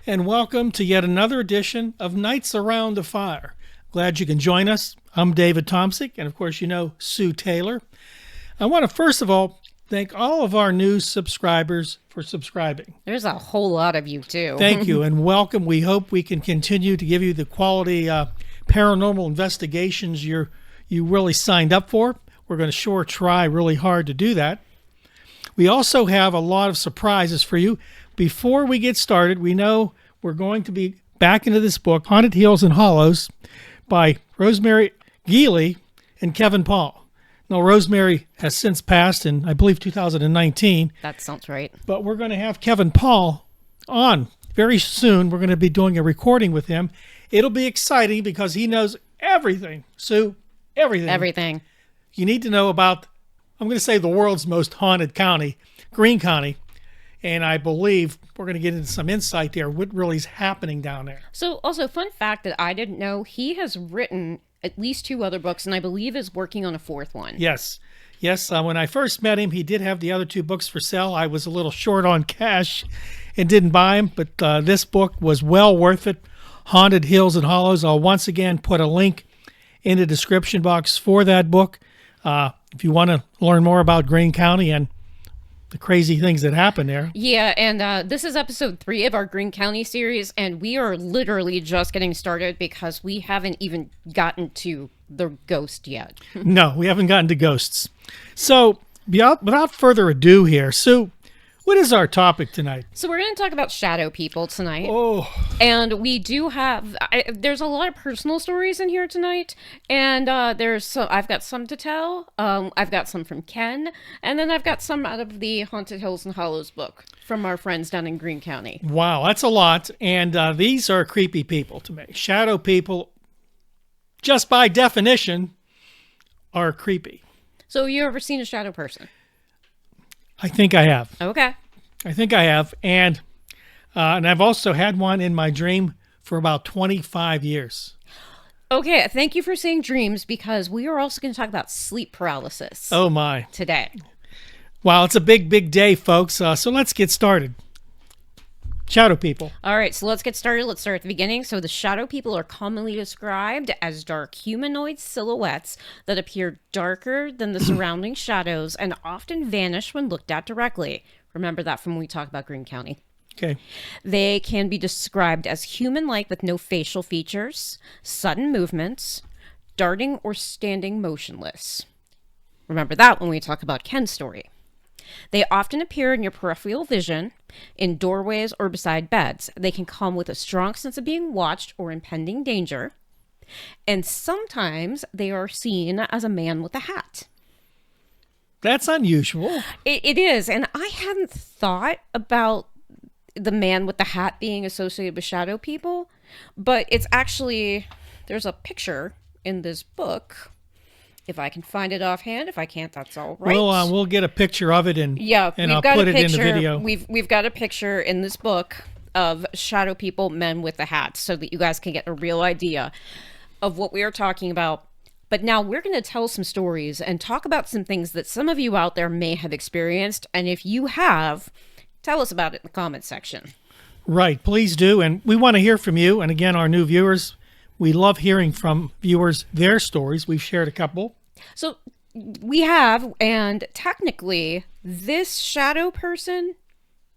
and welcome to yet another edition of Nights Around the Fire. Glad you can join us. I'm David Tomsick, and of course you know Sue Taylor. I want to first of all thank all of our new subscribers for subscribing. There's a whole lot of you too. Thank you and welcome. We hope we can continue to give you the quality paranormal investigations you really signed up for. We're going to sure try really hard to do that. We also have a lot of surprises for you. Before we get started, we know we're going to be back into this book, Haunted Hills and Hollows, by Rosemary Geely and Kevin Paul. Now, Rosemary has since passed in, I believe, 2019. That sounds right. But we're going to have Kevin Paul on very soon. We're going to be doing a recording with him. It'll be exciting because he knows everything. Sue, everything. Everything. You need to know about, I'm going to say, the world's most haunted county, Greene County. And I believe we're going to get into some insight there, what really is happening down there. So also, fun fact that I didn't know, he has written at least 2 other books, and I believe is working on a 4th one. Yes. When I first met him, he did have the other 2 books for sale. I was a little short on cash and didn't buy them, but this book was well worth it. Haunted Hills and Hollows. I'll once again put a link in the description box for that book. If you want to learn more about Greene County and the crazy things that happen there. Yeah, and this is episode 3 of our Greene County series, and we are literally just getting started because we haven't even gotten to the ghost yet. No, we haven't gotten to ghosts. So, without further ado here, Sue, what is our topic tonight? So we're going to talk about shadow people tonight. Oh. And we do have, there's a lot of personal stories in here tonight. And I've got some to tell. I've got some from Ken. And then I've got some out of the Haunted Hills and Hollows book from our friends down in Greene County. Wow, that's a lot. And these are creepy people to me. Shadow people, just by definition, are creepy. So you ever seen a shadow person? I think I have. Okay. I think I have. And I've also had one in my dream for about 25 years. Okay, thank you for saying dreams, because we are also going to talk about sleep paralysis. Oh, my. Today. Wow, it's a big, big day, folks. So let's get started. Shadow people. All right, so let's get started. Let's start at the beginning. So the shadow people are commonly described as dark humanoid silhouettes that appear darker than the surrounding shadows and often vanish when looked at directly. Remember that from when we talked about Greene County. Okay. They can be described as human-like with no facial features, sudden movements, darting or standing motionless. Remember that when we talk about Ken's story. They often appear in your peripheral vision, in doorways or beside beds. They can come with a strong sense of being watched or impending danger. And sometimes they are seen as a man with a hat. That's unusual. It is. And I hadn't thought about the man with the hat being associated with shadow people. But it's actually, there's a picture in this book. If I can find it offhand. If I can't, that's all right. We'll get a picture of it and I'll put it in the video. We've got a picture in this book of shadow people, men with the hats, so that you guys can get a real idea of what we are talking about. But now we're going to tell some stories and talk about some things that some of you out there may have experienced. And if you have, tell us about it in the comments section. Right, please do. And we want to hear from you. And again, our new viewers, we love hearing from viewers, their stories. We've shared a couple. So we have, and technically, this shadow person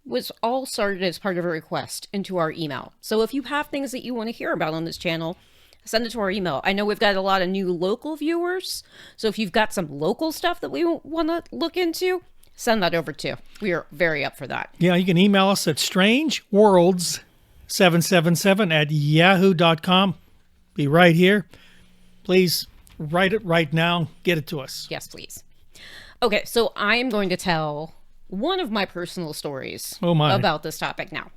was all started as part of a request into our email. So if you have things that you want to hear about on this channel, send it to our email. I know we've got a lot of new local viewers. So if you've got some local stuff that we want to look into, send that over too. We are very up for that. Yeah, you can email us at strangeworlds777@yahoo.com. Be right here. Please write it right now. Get it to us. Yes, please. Okay, so I am going to tell one of my personal stories about this topic now.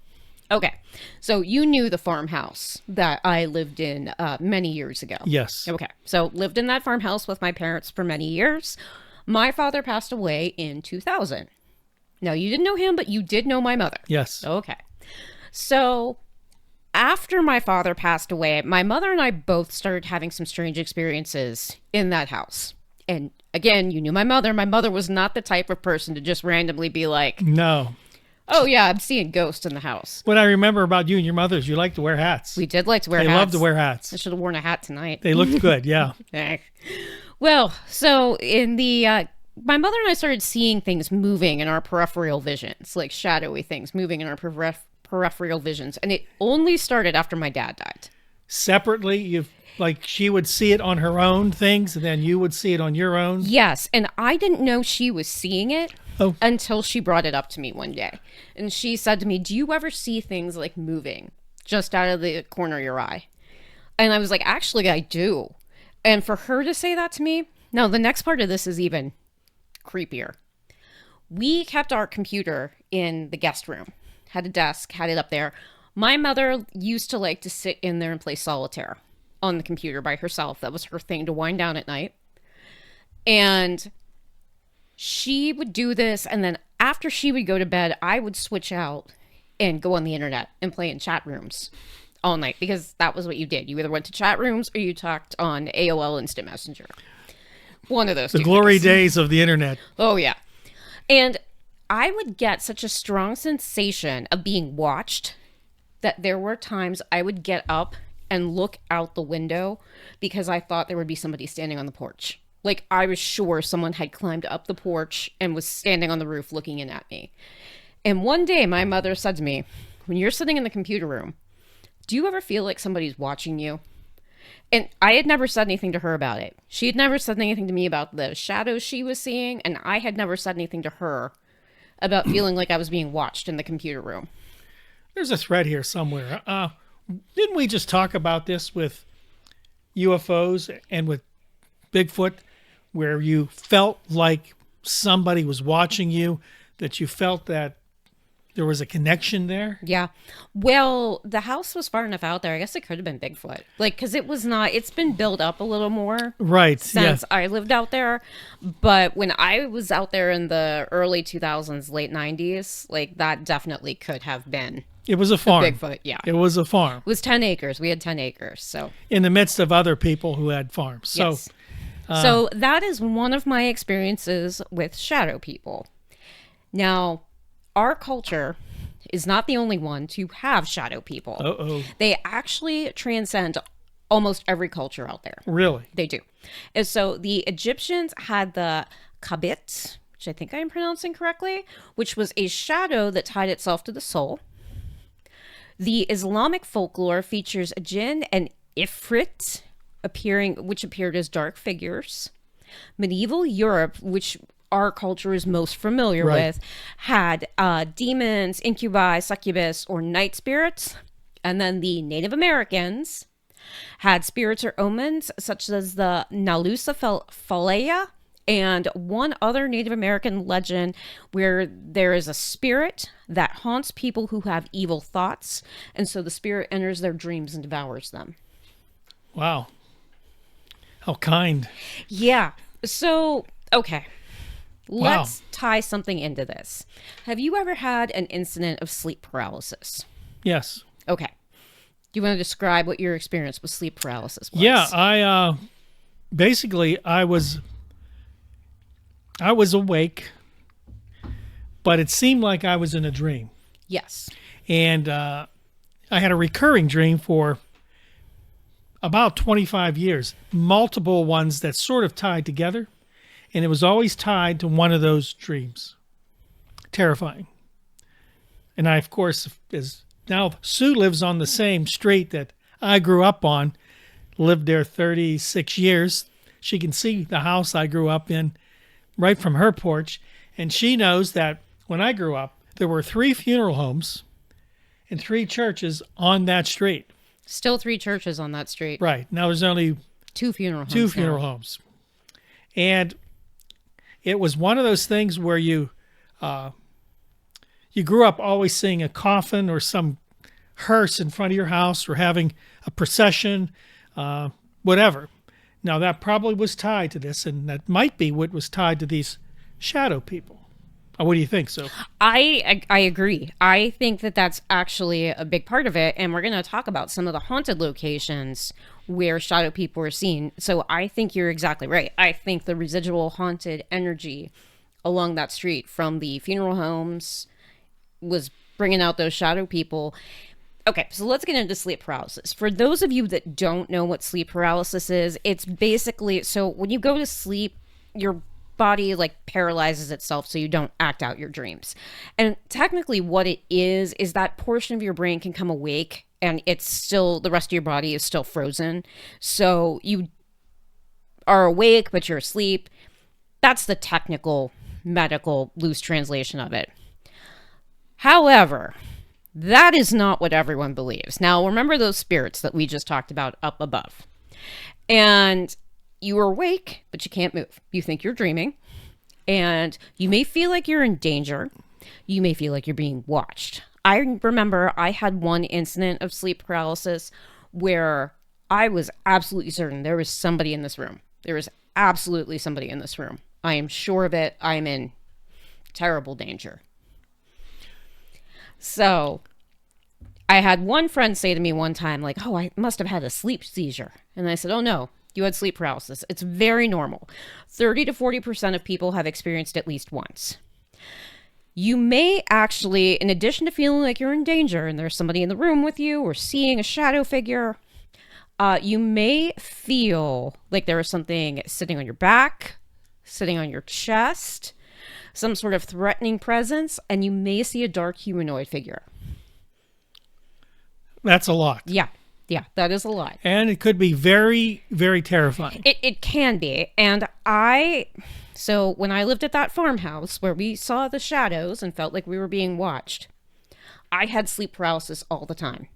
Okay, so you knew the farmhouse that I lived in many years ago. Yes. Okay, so lived in that farmhouse with my parents for many years. My father passed away in 2000. Now, you didn't know him, but you did know my mother. Yes. Okay. So after my father passed away, my mother and I both started having some strange experiences in that house. And again, you knew my mother. My mother was not the type of person to just randomly be like, no, Oh, yeah, I'm seeing ghosts in the house. What I remember about you and your mother is you like to wear hats. We did like to wear They hats. love to wear hats. I should have worn a hat tonight. They looked good, yeah. Well, so in the my mother and I started seeing things moving in our peripheral visions, like shadowy things moving in our peripheral visions, and it only started after my dad died. Separately, like she would see it on her own things, and then you would see it on your own. Yes, and I didn't know she was seeing it until she brought it up to me one day. And she said to me, "Do you ever see things like moving just out of the corner of your eye?" And I was like, "Actually, I do." And for her to say that to me, now the next part of this is even creepier. We kept our computer in the guest room, had a desk, had it up there. My mother used to like to sit in there and play solitaire on the computer by herself. That was her thing to wind down at night. And she would do this, and then after she would go to bed, I would switch out and go on the internet and play in chat rooms all night, because that was what you did. You either went to chat rooms or you talked on AOL Instant Messenger. One of those The two glory things. days of the internet. Oh, yeah. And I would get such a strong sensation of being watched that there were times I would get up and look out the window because I thought there would be somebody standing on the porch. Like, I was sure someone had climbed up the porch and was standing on the roof looking in at me. And one day my mother said to me, "When you're sitting in the computer room, do you ever feel like somebody's watching you?" And I had never said anything to her about it. She had never said anything to me about the shadows she was seeing, and I had never said anything to her about feeling like I was being watched in the computer room. There's a thread here somewhere. Didn't we just talk about this with UFOs and with Bigfoot, where you felt like somebody was watching you, that you felt that there was a connection there? Yeah. Well, the house was far enough out there. I guess it could have been Bigfoot. Like, because it was not, it's been built up a little more. Right. Since I lived out there. But when I was out there in the early 2000s, late 90s, like, that definitely could have been It was a farm. Bigfoot, yeah. It was a farm. It was 10 acres. We had 10 acres, so. In the midst of other people who had farms. So, Yes. So that is one of my experiences with shadow people. Now, our culture is not the only one to have shadow people. uh-oh. They actually transcend almost every culture out there. Really? They do. And so the Egyptians had the kabit, which I think I'm pronouncing correctly, which was a shadow that tied itself to the soul. The Islamic folklore features a jinn and ifrit, which appeared as dark figures. Medieval Europe, which our culture is most familiar Right. with, had demons, incubi, succubus, or night spirits. And then the Native Americans had spirits or omens such as the Nalusa Falea and one other Native American legend where there is a spirit that haunts people who have evil thoughts. And so the spirit enters their dreams and devours them. Wow. How kind. Yeah. So, okay. Wow. Let's tie something into this. Have you ever had an incident of sleep paralysis? Yes. Okay. Do you want to describe what your experience with sleep paralysis was? Yeah, I basically I was awake, but it seemed like I was in a dream. Yes. And I had a recurring dream for about 25 years, multiple ones that sort of tied together, and it was always tied to one of those dreams. Terrifying. And I, of course, as now Sue lives on the same street that I grew up on, lived there 36 years. She can see the house I grew up in right from her porch, and she knows that when I grew up, there were 3 funeral homes and 3 churches on that street. Still 3 churches on that street. Right. Now there's only 2 funeral homes. 2 funeral homes. And it was one of those things where you grew up always seeing a coffin or some hearse in front of your house or having a procession, whatever. Now that probably was tied to this, and that might be what was tied to these shadow people. What do you think, Sue? I agree. I think that that's actually a big part of it, and we're going to talk about some of the haunted locations where shadow people are seen. So I think you're exactly right. I think the residual haunted energy along that street from the funeral homes was bringing out those shadow people. Okay, so let's get into sleep paralysis. For those of you that don't know what sleep paralysis is, it's basically, so when you go to sleep, your body like paralyzes itself so you don't act out your dreams. And technically what it is that portion of your brain can come awake and it's still, the rest of your body is still frozen. So you are awake, but you're asleep. That's the technical, medical, loose translation of it. However, that is not what everyone believes. Now, remember those spirits that we just talked about up above. And you are awake, but you can't move. You think you're dreaming. And you may feel like you're in danger. You may feel like you're being watched. I remember I had one incident of sleep paralysis where I was absolutely certain there was somebody in this room. There was absolutely somebody in this room. I am sure of it. I'm in terrible danger. So I had one friend say to me one time, like, oh, I must have had a sleep seizure. And I said, oh, no, you had sleep paralysis. It's very normal. 30 to 40% of people have experienced at least once. You may actually, in addition to feeling like you're in danger and there's somebody in the room with you or seeing a shadow figure, you may feel like there is something sitting on your back, sitting on your chest, some sort of threatening presence, and you may see a dark humanoid figure. That's a lot. Yeah, that is a lot. And it could be very, very terrifying. It can be. And so when I lived at that farmhouse where we saw the shadows and felt like we were being watched, I had sleep paralysis all the time.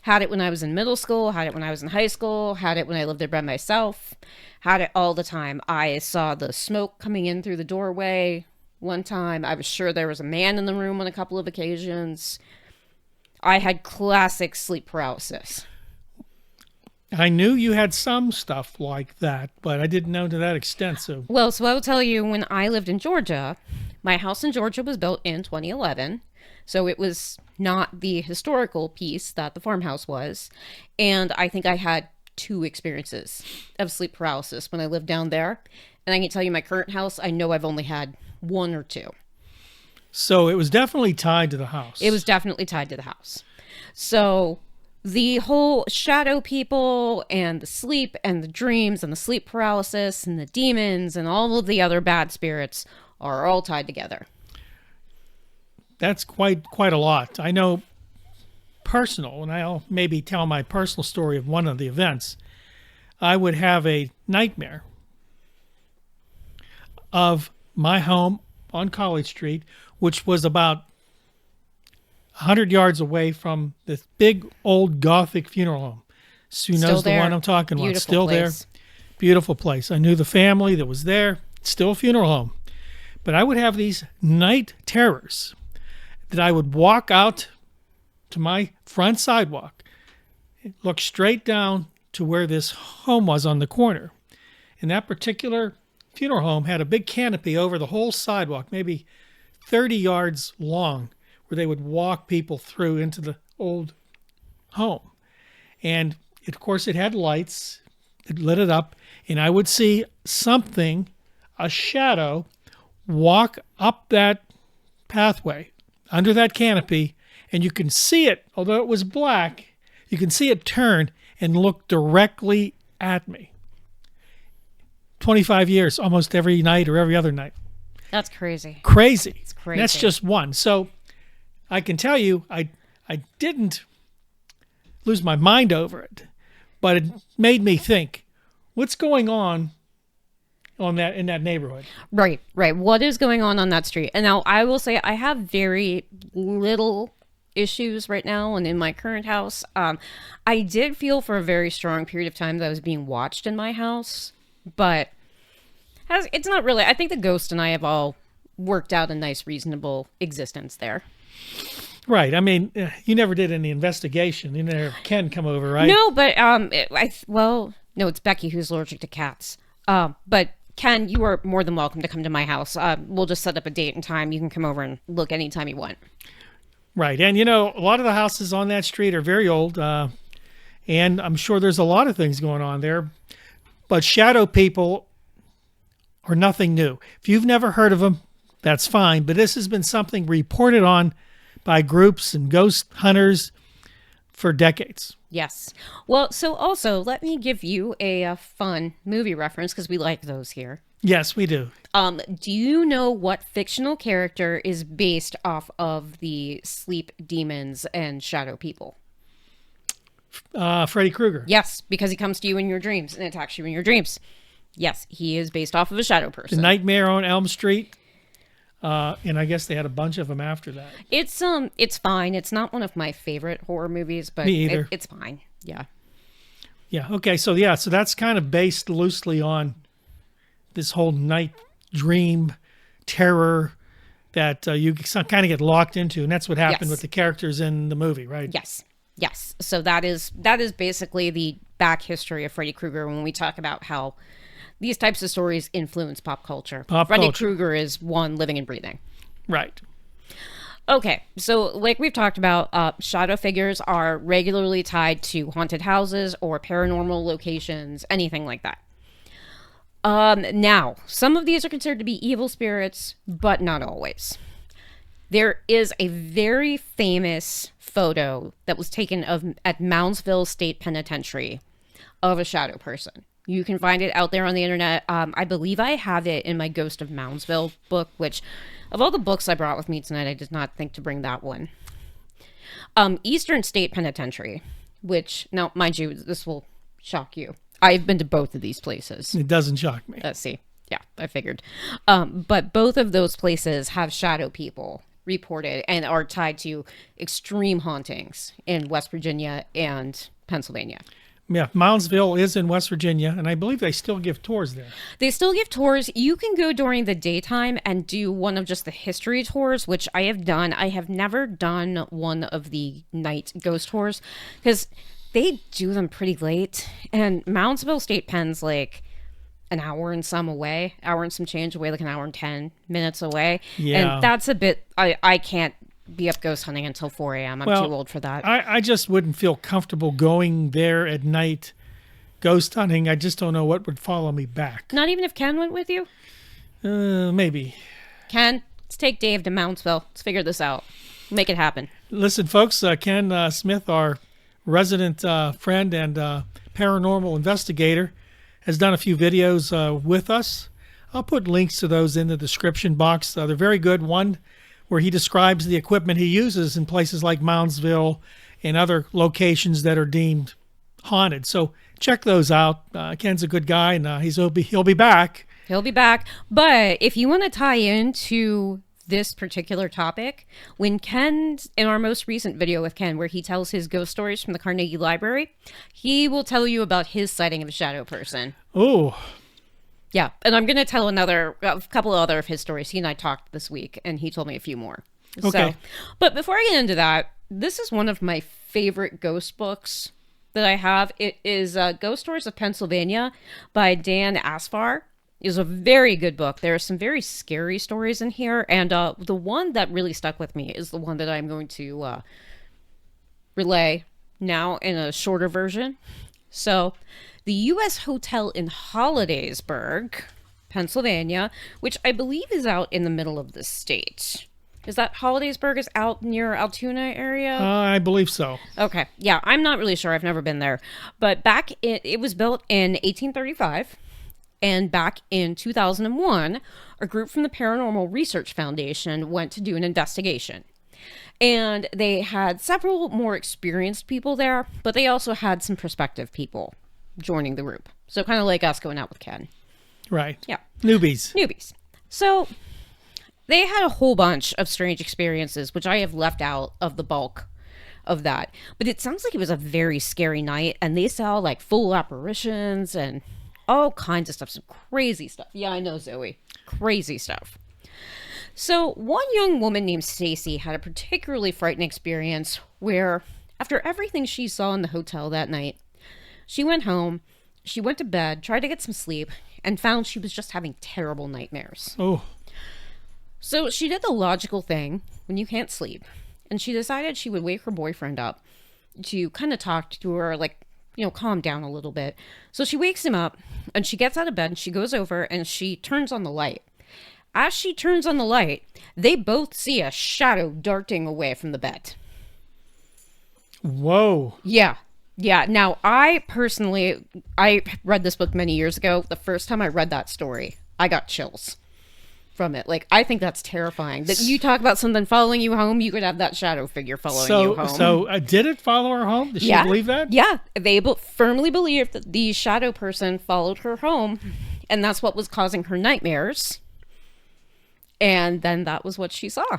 Had it when I was in middle school, had it when I was in high school, had it when I lived there by myself, had it all the time. I saw the smoke coming in through the doorway one time. I was sure there was a man in the room on a couple of occasions. I had classic sleep paralysis. I knew you had some stuff like that, but I didn't know to that extent. So I will tell you, when I lived in Georgia, my house in Georgia was built in 2011. So it was not the historical piece that the farmhouse was. And I think I had 2 experiences of sleep paralysis when I lived down there. And I can tell you my current house, I know I've only had 1 or 2. So it was definitely tied to the house. It was definitely tied to the house. So the whole shadow people and the sleep and the dreams and the sleep paralysis and the demons and all of the other bad spirits are all tied together. That's quite a lot. I know personal, and I'll maybe tell my personal story of one of the events. I would have a nightmare of my home on College Street, which was about 100 yards away from this big old Gothic funeral home. Sue knows the one I'm talking about. Beautiful Still place. there. Beautiful place. I knew the family that was there. Still a funeral home. But I would have these night terrors that I would walk out to my front sidewalk, look straight down to where this home was on the corner. And that particular funeral home had a big canopy over the whole sidewalk, maybe 30 yards long, where they would walk people through into the old home. And of course it had lights, it lit it up, and I would see something, a shadow, walk up that pathway under that canopy, and you can see it, although it was black, you can see it turn and look directly at me. 25 years, almost every night or every other night. That's crazy. Crazy. It's crazy. And that's just one. So I can tell you, I didn't lose my mind over it, but it made me think, what's going on that in that neighborhood? Right. What is going on that street? And now I will say I have very little issues right now, and in my current house, I did feel for a very strong period of time that I was being watched in my house, but it's not really. I think the ghost and I have all worked out a nice, reasonable existence there. Right. I mean, you never did any investigation. You never can come over, right? No, but no, it's Becky who's allergic to cats. But Ken, you are more than welcome to come to my house. We'll just set up a date and time. You can come over and look anytime you want. Right. And, a lot of the houses on that street are very old. And I'm sure there's a lot of things going on there. But shadow people are nothing new. If you've never heard of them, that's fine. But this has been something reported on by groups and ghost hunters for decades. Yes. Well, so also let me give you a fun movie reference because we like those here. Yes, we do. Do you know what fictional character is based off of the sleep demons and shadow people? Freddy Krueger. Yes, because he comes to you in your dreams and attacks you in your dreams. Yes, he is based off of a shadow person. The Nightmare on Elm Street. And I guess they had a bunch of them after that. It's fine. It's not one of my favorite horror movies, but Me either. It's fine. Yeah. Yeah. Okay. So that's kind of based loosely on this whole night dream terror that you kind of get locked into, and that's what happened Yes. with the characters in the movie, right? Yes. Yes. So that is basically the back history of Freddy Krueger when we talk about how these types of stories influence pop culture. Freddy Krueger is one living and breathing. Right. Okay, so like we've talked about, shadow figures are regularly tied to haunted houses or paranormal locations, anything like that. Now, some of these are considered to be evil spirits, but not always. There is a very famous photo that was taken at Moundsville State Penitentiary of a shadow person. You can find it out there on the internet. I believe I have it in my Ghost of Moundsville book, which, of all the books I brought with me tonight, I did not think to bring that one. Eastern State Penitentiary, which, now, mind you, this will shock you. I've been to both of these places. It doesn't shock me. Let's see. Yeah, I figured. But both of those places have shadow people reported and are tied to extreme hauntings in West Virginia and Pennsylvania. Yeah, Moundsville is in West Virginia, and I believe they still give tours there. They still give tours. You can go during the daytime and do one of just the history tours, which I have done. I have never done one of the night ghost tours because they do them pretty late. And Moundsville State Pen's like an hour and some away, hour and some change away, like an hour and 10 minutes away. Yeah. And that's a bit, I can't be up ghost hunting until 4 a.m. I'm too old for that. I just wouldn't feel comfortable going there at night ghost hunting. I just don't know what would follow me back. Not even if Ken went with you? Maybe. Ken, let's take Dave to Moundsville. Let's figure this out. Make it happen. Listen, folks, Ken Smith, our resident friend and paranormal investigator, has done a few videos with us. I'll put links to those in the description box. They're very good. One where he describes the equipment he uses in places like Moundsville and other locations that are deemed haunted. So check those out. Ken's a good guy, and he'll be back. He'll be back. But if you want to tie into this particular topic, when Ken's in our most recent video with Ken, where he tells his ghost stories from the Carnegie Library, he will tell you about his sighting of a shadow person. Oh. Yeah, and I'm going to tell a couple of other of his stories. He and I talked this week, and he told me a few more. Okay. So, but before I get into that, this is one of my favorite ghost books that I have. It is Ghost Stories of Pennsylvania by Dan Asfar. It is a very good book. There are some very scary stories in here, and the one that really stuck with me is the one that I'm going to relay now in a shorter version. So, the U.S. Hotel in Hollidaysburg, Pennsylvania, which I believe is out in the middle of the state. Is that Hollidaysburg is out near Altoona area? I believe so. Okay. Yeah, I'm not really sure. I've never been there. But it was built in 1835. And back in 2001, a group from the Paranormal Research Foundation went to do an investigation. And they had several more experienced people there, but they also had some prospective people joining the group. So kind of like us going out with Ken. Right. Yeah. Newbies. So they had a whole bunch of strange experiences, which I have left out of the bulk of that. But it sounds like it was a very scary night, and they saw like full apparitions and all kinds of stuff, some crazy stuff. Yeah, I know, Zoe. Crazy stuff. So one young woman named Stacy had a particularly frightening experience where, after everything she saw in the hotel that night, she went home, she went to bed, tried to get some sleep, and found she was just having terrible nightmares. Oh. So she did the logical thing when you can't sleep, and she decided she would wake her boyfriend up to kind of talk to her, like, calm down a little bit. So she wakes him up, and she gets out of bed, and she goes over, and she turns on the light. As she turns on the light, they both see a shadow darting away from the bed. Whoa. Yeah. Yeah. Now, I read this book many years ago. The first time I read that story, I got chills from it. Like, I think that's terrifying. That you talk about something following you home, you could have that shadow figure following you home. So did it follow her home? Did she believe that? Yeah. They firmly believed that the shadow person followed her home, and that's what was causing her nightmares. And then that was what she saw.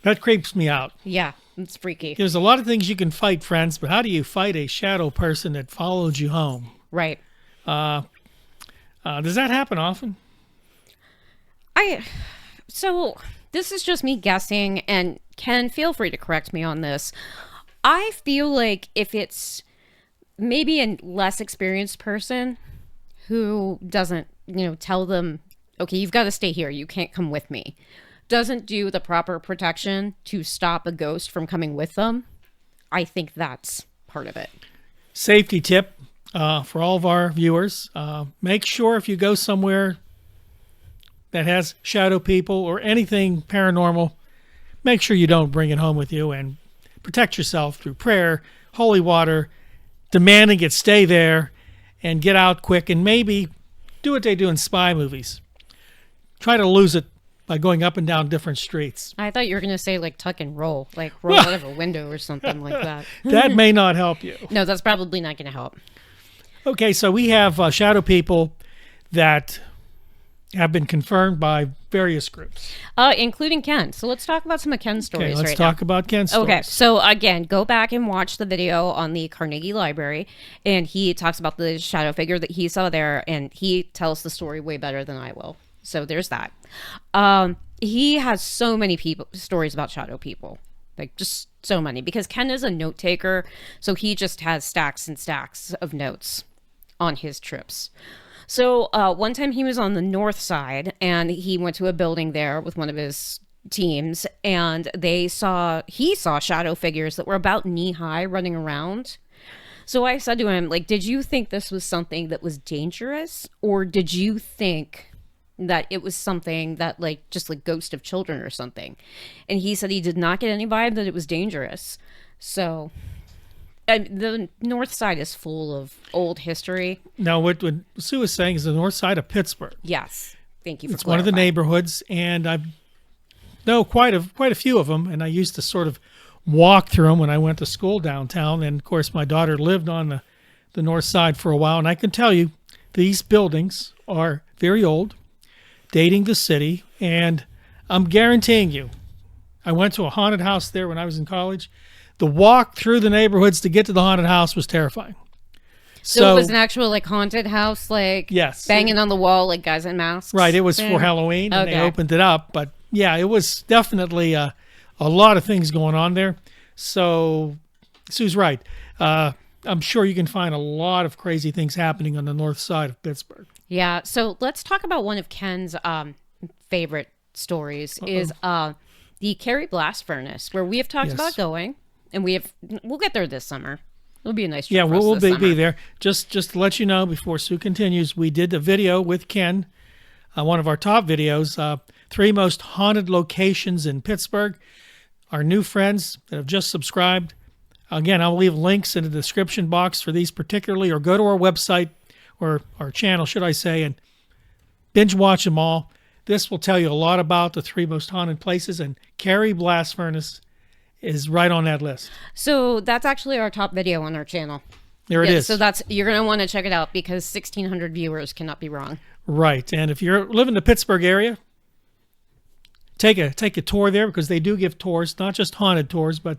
That creeps me out. Yeah, it's freaky. There's a lot of things you can fight, friends, but how do you fight a shadow person that followed you home? Right. Does that happen often? So this is just me guessing, and Ken, feel free to correct me on this. I feel like if it's maybe a less experienced person who doesn't, tell them, okay, you've got to stay here, you can't come with me, doesn't do the proper protection to stop a ghost from coming with them, I think that's part of it. Safety tip for all of our viewers. Make sure if you go somewhere that has shadow people or anything paranormal, make sure you don't bring it home with you, and protect yourself through prayer, holy water, demanding it stay there, and get out quick, and maybe do what they do in spy movies. Try to lose it by going up and down different streets. I thought you were going to say like tuck and roll out of a window or something like that. That may not help you. No, that's probably not going to help. Okay, so we have shadow people that have been confirmed by various groups. Including Ken. So let's talk about some of Ken's stories let's talk about Ken's stories. Okay, so again, go back and watch the video on the Carnegie Library, and he talks about the shadow figure that he saw there, and he tells the story way better than I will. So there's that. He has so many stories about shadow people. Like, just so many. Because Ken is a note taker, so he just has stacks and stacks of notes on his trips. So one time he was on the north side, and he went to a building there with one of his teams, and he saw shadow figures that were about knee high running around. So I said to him, like, did you think this was something that was dangerous, or did you think that it was something that just ghost of children or something? And he said he did not get any vibe that it was dangerous. So the north side is full of old history. Now, what Sue is saying is the north side of Pittsburgh. Yes. Thank you for It's one of the neighborhoods, and I know quite a few of them, and I used to sort of walk through them when I went to school downtown. And, of course, my daughter lived on the north side for a while, and I can tell you these buildings are very old, dating the city, and I'm guaranteeing you, I went to a haunted house there when I was in college. The walk through the neighborhoods to get to the haunted house was terrifying. So it was an actual haunted house, yes, banging on the wall guys in masks? Right, it was for Halloween, and they opened it up. But yeah, it was definitely a lot of things going on there. So Sue's right. I'm sure you can find a lot of crazy things happening on the north side of Pittsburgh. Yeah, so let's talk about one of Ken's favorite stories. Is the Carrie blast furnace, where we have talked about going, and we'll get there this summer. It'll be a nice trip. Yeah, for us we'll this be there. Just to let you know before Sue continues, we did a video with Ken, one of our top videos, 3 most haunted locations in Pittsburgh. Our new friends that have just subscribed, again, I'll leave links in the description box for these particularly, or go to our website, or our channel, should I say, and binge watch them all. This will tell you a lot about the 3 most haunted places, and Carrie blast furnace is right on that list. So that's actually our top video on our channel. There it is. So you're going to want to check it out, because 1,600 viewers cannot be wrong. Right, and if you live in the Pittsburgh area, take a tour there, because they do give tours, not just haunted tours, but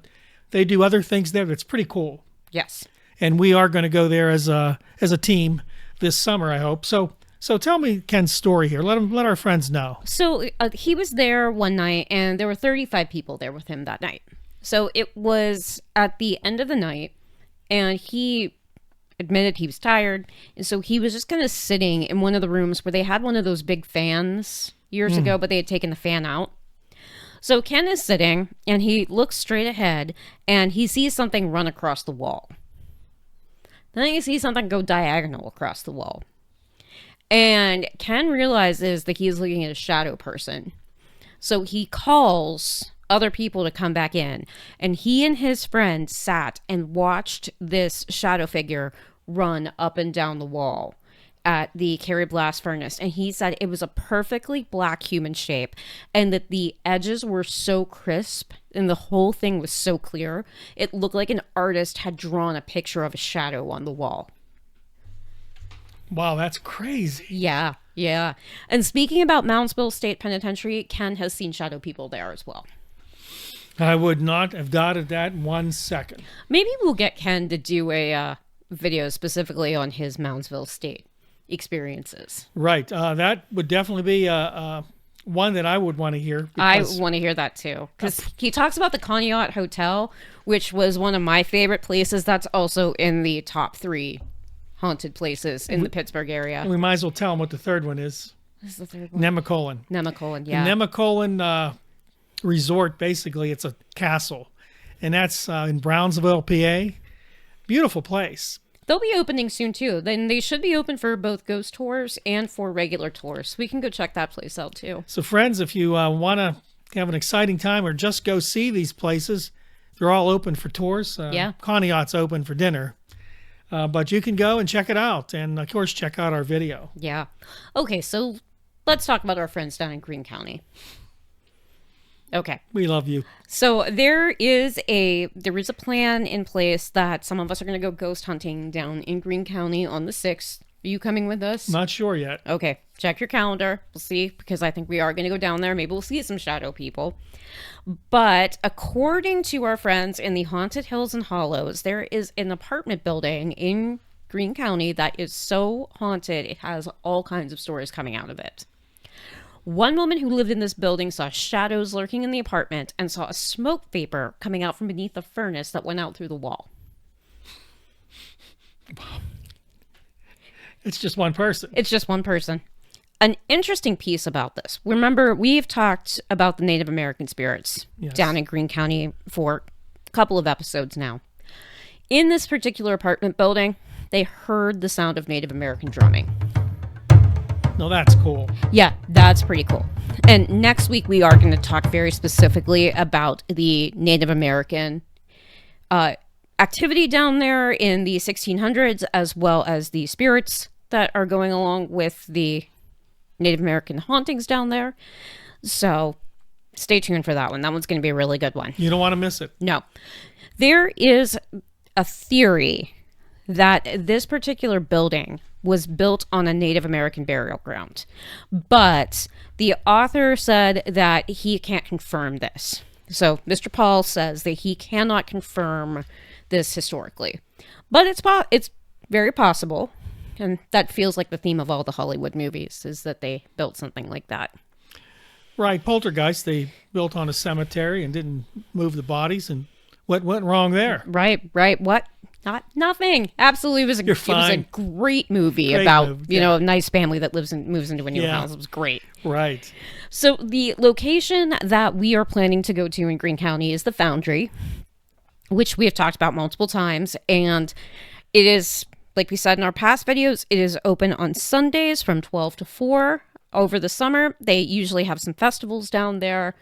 they do other things there that's pretty cool. Yes. And we are going to go there as a team this summer, I hope. So tell me Ken's story here. Let our friends know. So he was there one night, and there were 35 people there with him that night. So it was at the end of the night, and he admitted he was tired, and so he was just kind of sitting in one of the rooms where they had one of those big fans years ago, but they had taken the fan out. So Ken is sitting, and he looks straight ahead, and he sees something run across the wall. Then he sees something go diagonal across the wall. And Ken realizes that he's looking at a shadow person. So he calls other people to come back in. And he and his friend sat and watched this shadow figure run up and down the wall at the Carrie blast furnace. And he said it was a perfectly black human shape and that the edges were so crisp and the whole thing was so clear. It looked like an artist had drawn a picture of a shadow on the wall. Wow, that's crazy. Yeah, yeah. And speaking about Moundsville State Penitentiary, Ken has seen shadow people there as well. I would not have doubted that 1 second. Maybe we'll get Ken to do a video specifically on his Moundsville State experiences. Right. That would definitely be one that I would want to hear. I want to hear that too. Because he talks about the Conneaut Hotel, which was one of my favorite places. That's also in the top 3 haunted places in the Pittsburgh area. We might as well tell them what the third one is. What is the third one? Nemacolin. Nemacolin, yeah. The Nemacolin resort, basically, it's a castle. And that's in Brownsville, PA. Beautiful place. They'll be opening soon too. Then they should be open for both ghost tours and for regular tours. We can go check that place out too. So friends, if you want to have an exciting time or just go see these places, they're all open for tours. Yeah. Conneaut's open for dinner. But you can go and check it out. And, of course, check out our video. Yeah. Okay, so let's talk about our friends down in Greene County. Okay. We love you. So there is a plan in place that some of us are going to go ghost hunting down in Greene County on the 6th. Are you coming with us? Not sure yet. Okay. Check your calendar. We'll see, because I think we are going to go down there. Maybe we'll see some shadow people. But according to our friends in the Haunted Hills and Hollows, there is an apartment building in Greene County that is so haunted, it has all kinds of stories coming out of it. One woman who lived in this building saw shadows lurking in the apartment and saw a smoke vapor coming out from beneath the furnace that went out through the wall. It's just one person. It's just one person. An interesting piece about this. Remember, we've talked about the Native American spirits down in Greene County for a couple of episodes now. In this particular apartment building, they heard the sound of Native American drumming. No, that's cool. Yeah, that's pretty cool. And next week, we are going to talk very specifically about the Native American activity down there in the 1600s, as well as the spirits that are going along with the Native American hauntings down there. So stay tuned for that one. That one's going to be a really good one. You don't want to miss it. No. There is a theory that this particular building was built on a Native American burial ground. But the author said that he can't confirm this. So Mr. Paul says that he cannot confirm this historically. But it's very possible. And that feels like the theme of all the Hollywood movies, is that they built something like that. Right. Poltergeist, they built on a cemetery and didn't move the bodies. And what went wrong there? Right. What? Nothing. Absolutely. It was a great movie about, a nice family that moves into a new house. It was great. Right. So the location that we are planning to go to in Greene County is the Foundry, which we have talked about multiple times. And it is, like we said in our past videos, it is open on Sundays from 12 to 4. Over the summer, they usually have some festivals down there.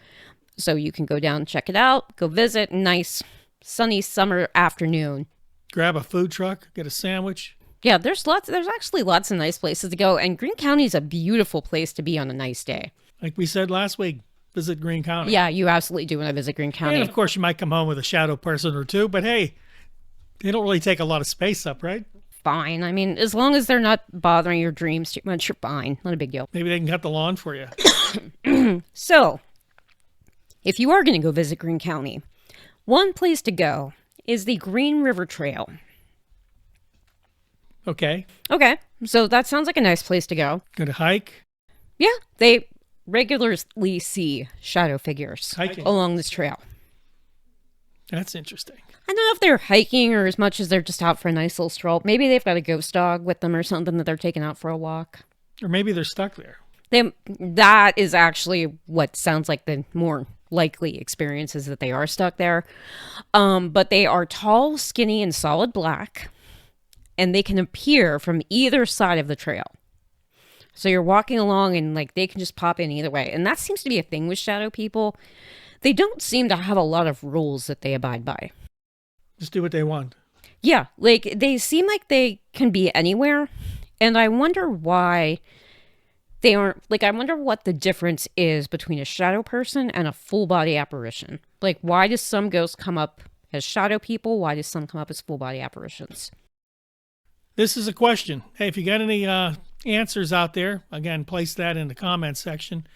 So you can go down and check it out, go visit. Nice sunny summer afternoon. Grab a food truck, get a sandwich. Yeah, there's actually lots of nice places to go. And Greene County is a beautiful place to be on a nice day. Like we said last week, visit Greene County. Yeah, you absolutely do want to visit Greene County. And of course, you might come home with a shadow person or two, but hey, they don't really take a lot of space up, right? Fine. I mean, as long as they're not bothering your dreams too much, you're fine. Not a big deal. Maybe they can cut the lawn for you. So, if you are going to go visit Greene County, one place to go is the Green River Trail. Okay. So that sounds like a nice place to go. Gonna hike? Yeah, they regularly see shadow figures hiking along this trail. That's interesting. I don't know if they're hiking or as much as they're just out for a nice little stroll. Maybe they've got a ghost dog with them or something that they're taking out for a walk. Or maybe they're stuck there. That is actually what sounds like the more likely experience, is that they are stuck there. But they are tall, skinny, and solid black. And they can appear from either side of the trail. So you're walking along and like they can just pop in either way. And that seems to be a thing with shadow people. They don't seem to have a lot of rules that they abide by. Just do what they want. Yeah, like they seem like they can be anywhere. And I wonder why they aren't, like, I wonder what the difference is between a shadow person and a full body apparition. Like, why does some ghosts come up as shadow people? Why does some come up as full body apparitions? This is a question. Hey, if you got any answers out there, again, place that in the comments section.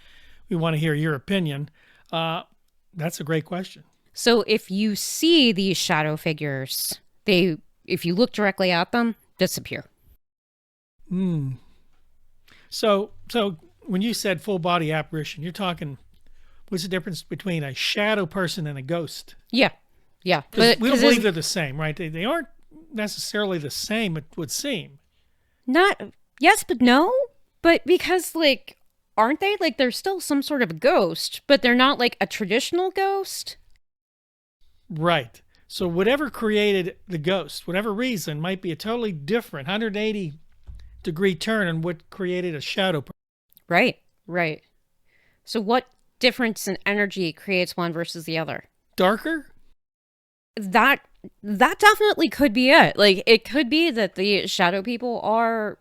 We want to hear your opinion. That's a great question. So if you see these shadow figures, if you look directly at them, disappear. So when you said full body apparition, you're talking, what's the difference between a shadow person and a ghost? Yeah. Because we don't believe they're the same, right? They aren't necessarily the same, it would seem. Yes, but no. But because, like, aren't they? Like, they're still some sort of a ghost, but they're not like a traditional ghost. Right. So whatever created the ghost, whatever reason, might be a totally different 180-degree turn on what created a shadow person. Right. So what difference in energy creates one versus the other? Darker? That definitely could be it. Like, it could be that the shadow people are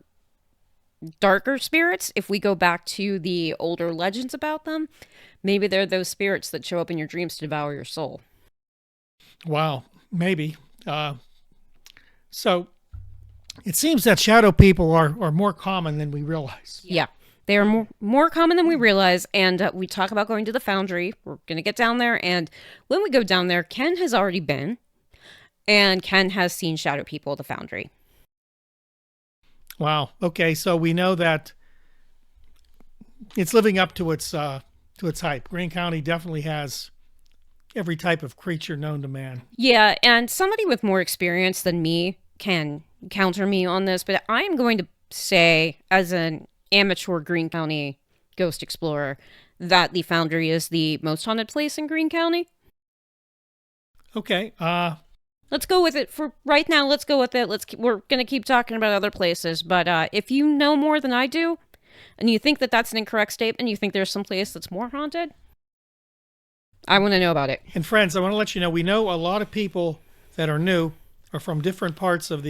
darker spirits. If we go back to the older legends about them, maybe they're those spirits that show up in your dreams to devour your soul. Wow, maybe. So it seems that shadow people are more common than we realize. Yeah. They are more common than we realize, and we talk about going to the Foundry. We're going to get down there, and when we go down there, Ken has already been, and Ken has seen shadow people at the Foundry. Wow. Okay, so we know that it's living up to its hype. Greene County definitely has every type of creature known to man. Yeah, and somebody with more experience than me can counter me on this, but I am going to say, as an amateur Greene County ghost explorer, that the Foundry is the most haunted place in Greene County. Okay. Let's go with it for right now. Let's go with it. We're going to keep talking about other places, but if you know more than I do, and you think that that's an incorrect statement, you think there's some place that's more haunted, I want to know about it. And friends, I want to let you know, we know a lot of people that are new are from different parts of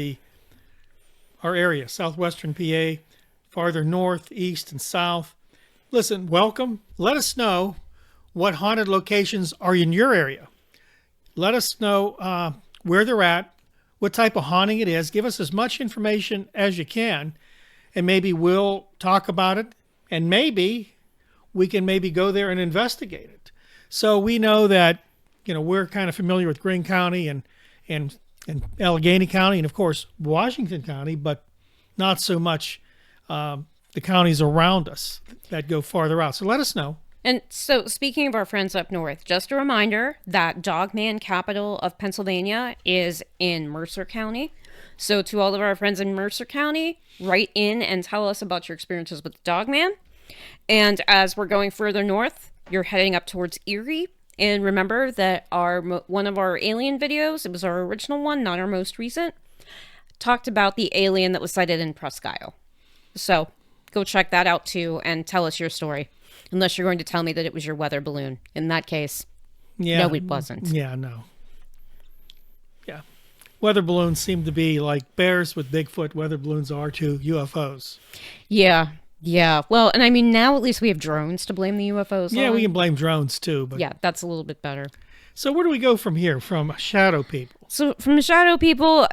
our area, southwestern PA, farther north, east, and south. Listen, welcome. Let us know what haunted locations are in your area. Let us know where they're at, what type of haunting it is. Give us as much information as you can, and maybe we'll talk about it, and maybe we can go there and investigate it. So we know that, we're kind of familiar with Greene County and Allegheny County, and of course Washington County, but not so much the counties around us that go farther out. So let us know. And so, speaking of our friends up north, just a reminder that Dogman capital of Pennsylvania is in Mercer County. So to all of our friends in Mercer County, write in and tell us about your experiences with the Dogman. And as we're going further north, you're heading up towards Erie. And remember that one of our alien videos, it was our original one, not our most recent, talked about the alien that was sighted in Presque Isle. So go check that out too and tell us your story. Unless you're going to tell me that it was your weather balloon. In that case, no, it wasn't. Yeah, no. Yeah. Weather balloons seem to be like bears with Bigfoot. Weather balloons are to UFOs. Yeah. Well, and I mean, now at least we have drones to blame the UFOs on. Yeah, we can blame drones too. But yeah, that's a little bit better. So where do we go from here, from shadow people? So from shadow people,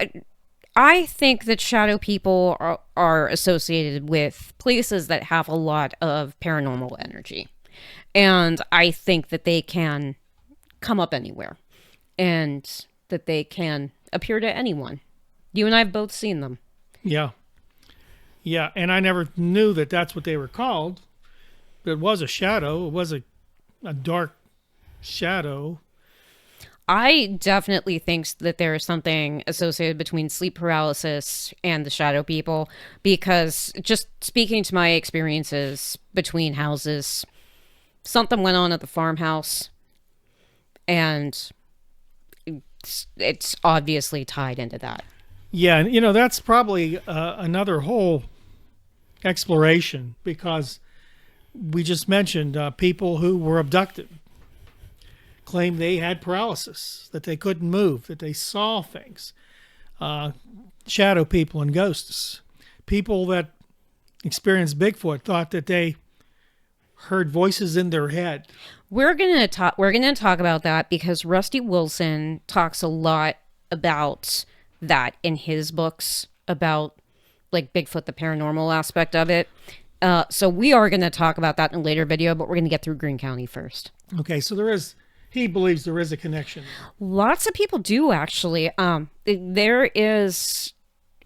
I think that shadow people are associated with places that have a lot of paranormal energy. And I think that they can come up anywhere. And that they can appear to anyone. You and I have both seen them. Yeah. Yeah, and I never knew that that's what they were called. But it was a shadow. It was a dark shadow. I definitely think that there is something associated between sleep paralysis and the shadow people, because just speaking to my experiences between houses, something went on at the farmhouse, and it's obviously tied into that. Yeah, and that's probably another whole exploration, because we just mentioned people who were abducted claimed they had paralysis, that they couldn't move, that they saw things. Shadow people and ghosts. People that experienced Bigfoot thought that they heard voices in their head. We're gonna talk about that because Rusty Wilson talks a lot about that in his books about like Bigfoot, the paranormal aspect of it. So we are going to talk about that in a later video, but we're going to get through Greene County first. Okay, so he believes there is a connection. Lots of people do, actually. There is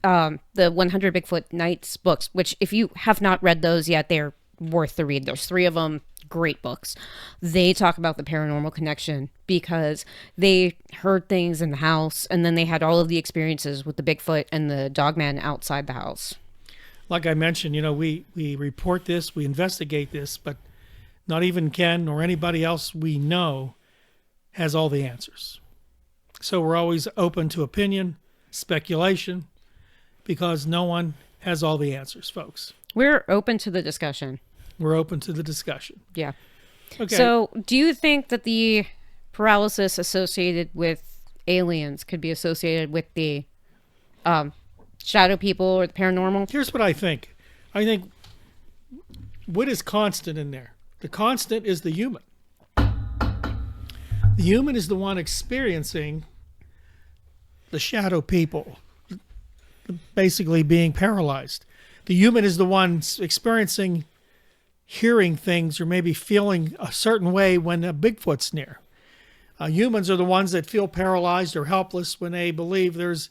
the 100 Bigfoot Nights books, which if you have not read those yet, they're worth the read. There's 3 of them, great books. They talk about the paranormal connection because they heard things in the house, and then they had all of the experiences with the Bigfoot and the dogman outside the house. Like I mentioned, we report this, we investigate this, but not even Ken or anybody else we know has all the answers. So we're always open to opinion, speculation, because no one has all the answers, folks. We're open to the discussion. We're open to the discussion. Yeah. Okay. So do you think that the paralysis associated with aliens could be associated with the shadow people or the paranormal? Here's what I think. I think what is constant in there? The constant is the human. The human is the one experiencing the shadow people, basically being paralyzed. The human is the one experiencing hearing things or maybe feeling a certain way when a Bigfoot's near. Humans are the ones that feel paralyzed or helpless when they believe there's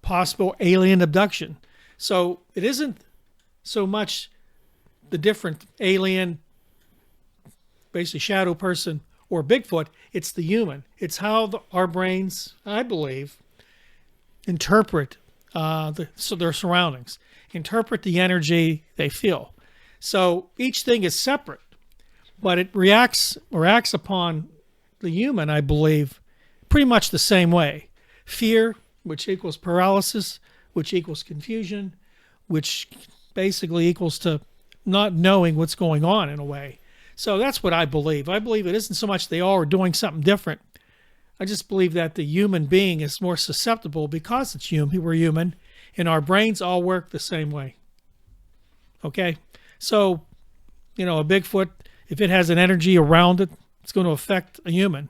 possible alien abduction. So it isn't so much the different alien, basically shadow person or Bigfoot, it's the human. It's how our brains, I believe, interpret their surroundings, interpret the energy they feel. So each thing is separate, but it reacts or acts upon the human, I believe, pretty much the same way. Fear, which equals paralysis, which equals confusion, which basically equals to not knowing what's going on in a way. So that's what I believe. I believe it isn't so much they all are doing something different. I just believe that the human being is more susceptible because it's human. We're human, and our brains all work the same way. Okay? So, a Bigfoot, if it has an energy around it, it's going to affect a human.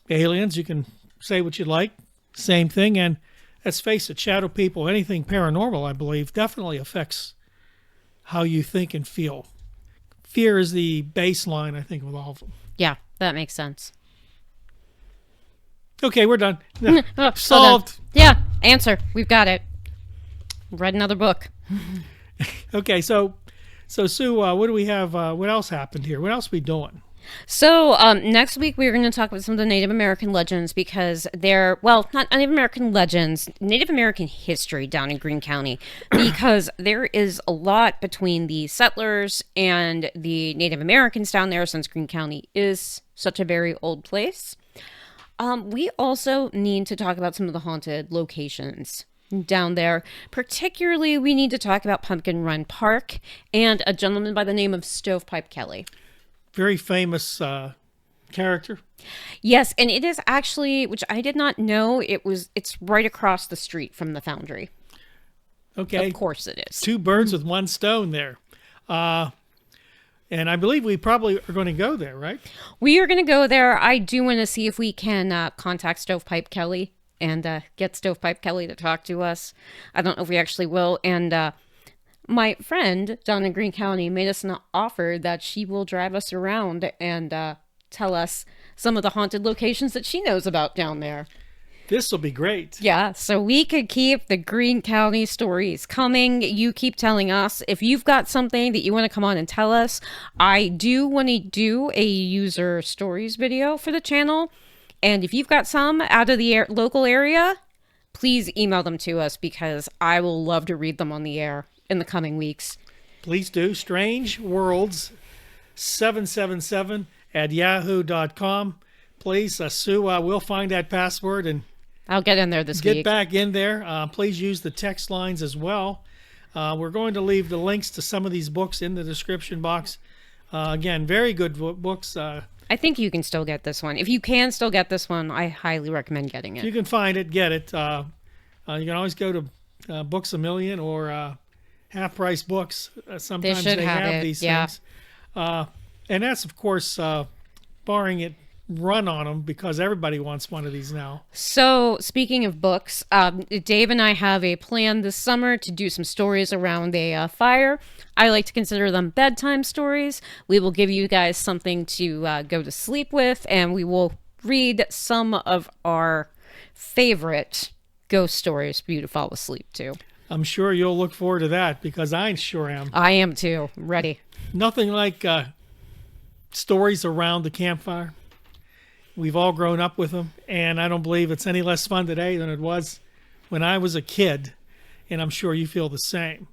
Aliens, you can say what you like, same thing. And let's face it, shadow people, anything paranormal, I believe, definitely affects how you think and feel. Fear is the baseline, I think, with all of them. Yeah, that makes sense. Okay, we're done. Oh, Solved. Yeah, answer. We've got it. Read another book. Okay, so Sue, what do we have? What else happened here? What else are we doing? So next week we're going to talk about some of the Native American legends because they're, well, not Native American legends, Native American history down in Greene County, because there is a lot between the settlers and the Native Americans down there since Greene County is such a very old place. We also need to talk about some of the haunted locations down there. Particularly, we need to talk about Pumpkin Run Park and a gentleman by the name of Stovepipe Kelly. Very famous character. Yes, and it is actually, which I did not know, it's right across the street from the foundry. Okay. Of course it is. 2 birds with 1 stone there. And I believe we probably are going to go there, right? We are going to go there. I do want to see if we can contact Stovepipe Kelly and get Stovepipe Kelly to talk to us. I don't know if we actually will. And my friend down in Greene County made us an offer that she will drive us around and tell us some of the haunted locations that she knows about down there. This will be great. Yeah, so we could keep the Greene County stories coming. You keep telling us. If you've got something that you want to come on and tell us, I do want to do a user stories video for the channel. And if you've got some out of the local area, please email them to us because I will love to read them on the air in the coming weeks. Please do. Strange Worlds 777 at yahoo.com. Please, Sue, we'll find that password and I'll get in there this week. Get back in there. Please use the text lines as well. We're going to leave the links to some of these books in the description box. Again, very good books. I think you can still get this one. If you can still get this one, I highly recommend getting If it. you can find it, get it. You can always go to Books A Million or Half Price Books. Sometimes should they have have it, these yeah. things. And that's, of course, barring it run on them, because everybody wants one of these now. So, speaking of books, Dave and I have a plan this summer to do some stories around a fire. I like to consider them bedtime stories. We will give you guys something to go to sleep with, and we will read some of our favorite ghost stories for you to fall asleep to. I'm sure you'll look forward to that, because I sure am. I am too. Ready. Nothing like stories around the campfire. We've all grown up with them, and I don't believe it's any less fun today than it was when I was a kid, and I'm sure you feel the same.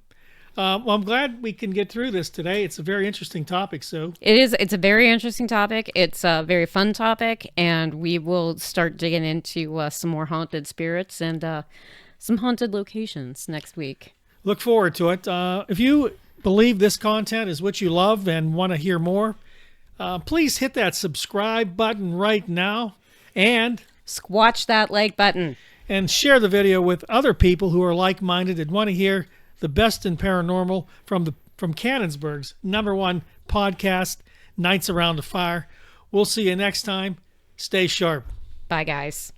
Well, I'm glad we can get through this today. It's a very interesting topic, Sue. It is. It's a very interesting topic. It's a very fun topic, and we will start digging into some more haunted spirits and some haunted locations next week. Look forward to it. If you believe this content is what you love and want to hear more, please hit that subscribe button right now and Squatch that like button. share the video with other people who are like-minded and want to hear the best in paranormal from Canonsburg's #1 podcast, Nights Around the Fire. We'll see you next time. Stay sharp. Bye, guys.